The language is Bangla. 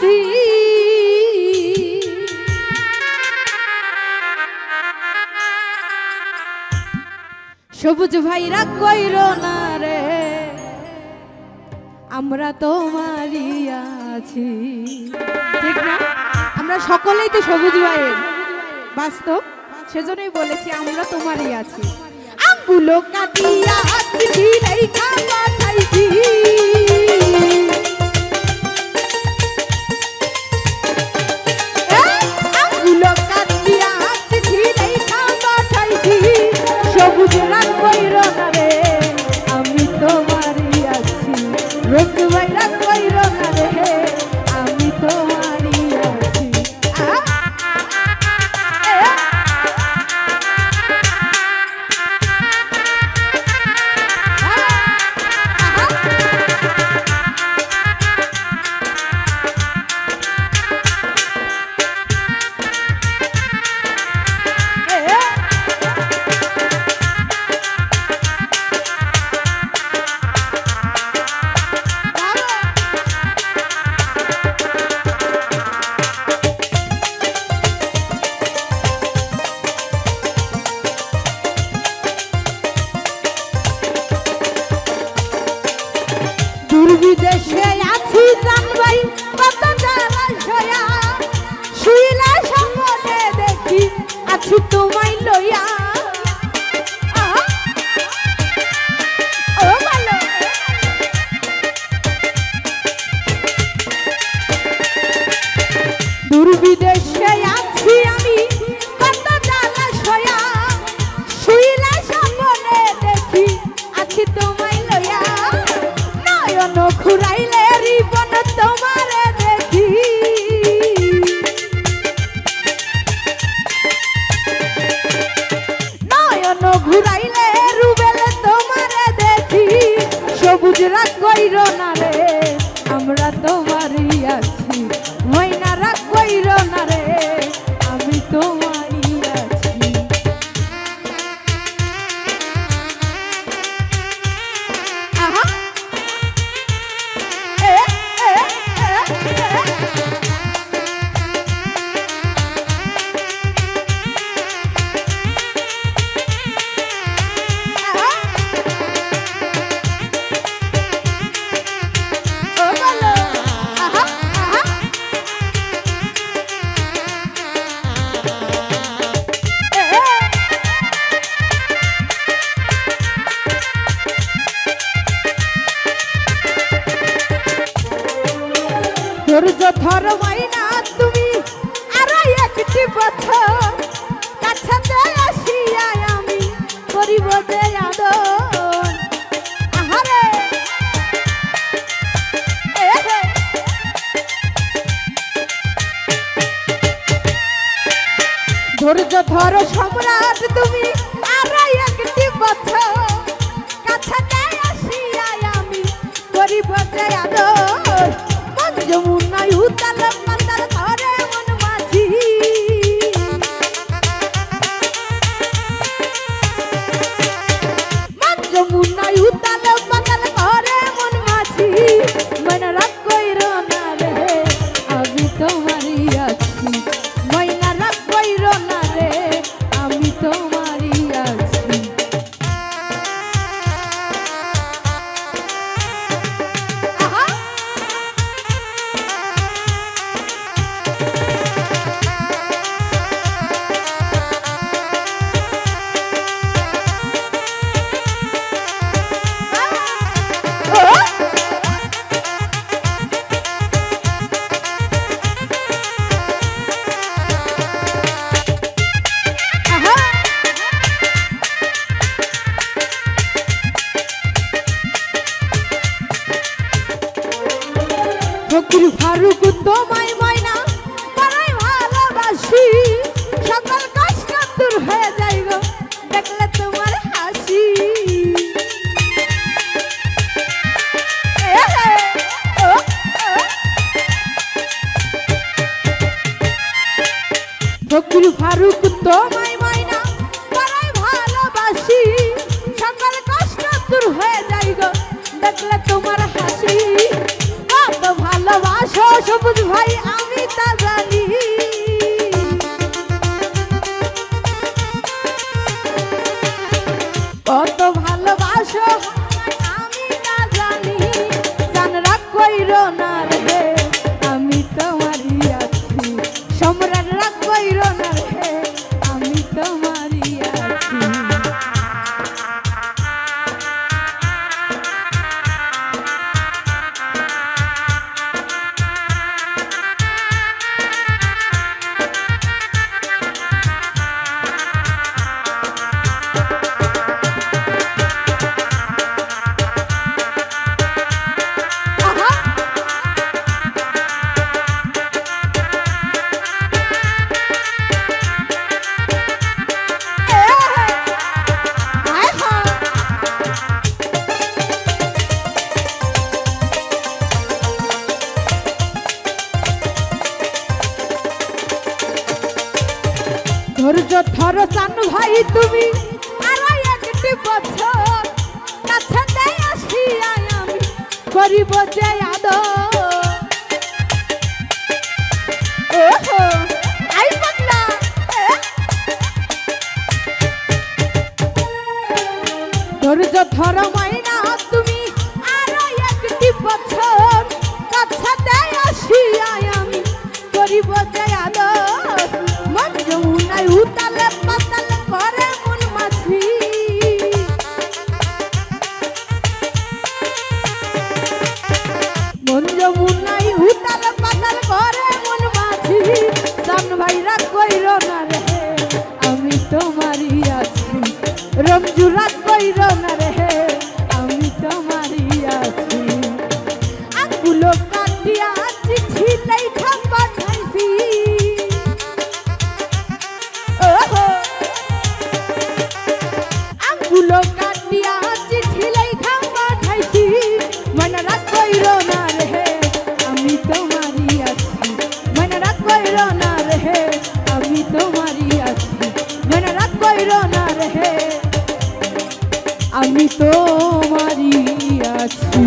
পাইছি সবুজ ভাইরা কইরো না রে আমরা তোমারই আছি ঠিক না আমরা সকলেই তো সবুজ ভাইয়ের বাস্তব সেজন্যই বলেছি আমরা তোমারই আছি আঙ্গুলো কাটিয়া চিঠি লেখা পাঠাইছি আঙ্গুলো কাটিয়া চিঠি লেখা পাঠাইছি সবুজ রাগ কইরো না রে আমি তোমারই আছি রোগ ভাইরা কইরো না রে আমি তোমারই আছি বিদেশে আছি জানবাই কত জলাশয়া শুইলা সামনে দেখি আছি তোমায় লইয়া ও ভালো দূর বিদেশে আছি আমি কত জলাশয়া শুইলা সামনে দেখি আছি তোমায় লইয়া ঘুরাইলে রিবন তোমারে দেখি নয়ন ঘুরাইলে রুবেল তোমারে দেখি সবুজ রাগ কইরো না রে আমরা তোমারই আছি ময়না রাগ কইরো না রে আমি তোমারই আছি আহা ধৈর্য ধর মাইনা তুমি আর একটি বছর কাছাতে আসিয়া আমি করিব যে আদর আহারে ধৈর্য ধর সম্রাট তুমি আর একটি বছর কাছাতে আসিয়া আমি করিব যে আদর যমুনায় উতাল পাতাল ধরে মন মাঝি যমুনায় উতাল পাতাল ধরে মন মাঝি মন রাগ কইরো না রে আমি তোমারই আছি ময়না রাগ কইরো না রে আমি তোমারই আছি ফকির ফারুক তোমায় ময়না বড়ই ভালোবাসি সকল কষ্ট দূর হয়ে যায় গো দেখলে তোমার হাসি ফকির ফারুক তোমায় ময়না বড়ই ভালোবাসি সকল কষ্ট দূর হয়ে যায় গো দেখলে তোমার হাসি ভালোবাসো সবুজ ভাই আমি তা জানি, কত ভালোবাসো আমি তা জানি, জান রাগ কইরো না রে আমি তোমারই আছি, সম্রাট রাগ কইরো না রে আমি তোমারই আছি। ধৈর্য ধর চান ভাই তুমি আরো একটি বছর, কাছে আসিয়া আমি করিব যে আদর। ওহো আই পাগলা, ধৈর্য ধর মাইনা তুমি আরো একটি বছর, কাছে আসিয়া আমি করিব যে আদর। মন যমুনায় উতালে পাতালে করে মন মাছি, মন যমুনায় উতালে পাতালে করে মন মাছি, জান ভাই রাগ কইরো না রে আমি তোমারই আছি, রমজু রাগ কইরো না রে আমি তোমারই আছি। আঙ্গুলো কাটিয়া চিঠি লেখা পাঠাইছি, আঙ্গুলো কাটিয়া চিঠি লেখা পাঠাইছি, মন রাগ কইরো না রে আমি তোমারই আছি, মন রাগ কইরো না রে আমি তোমারই আছি, মন রাগ কইরো না রে আমি তোমারই আছি।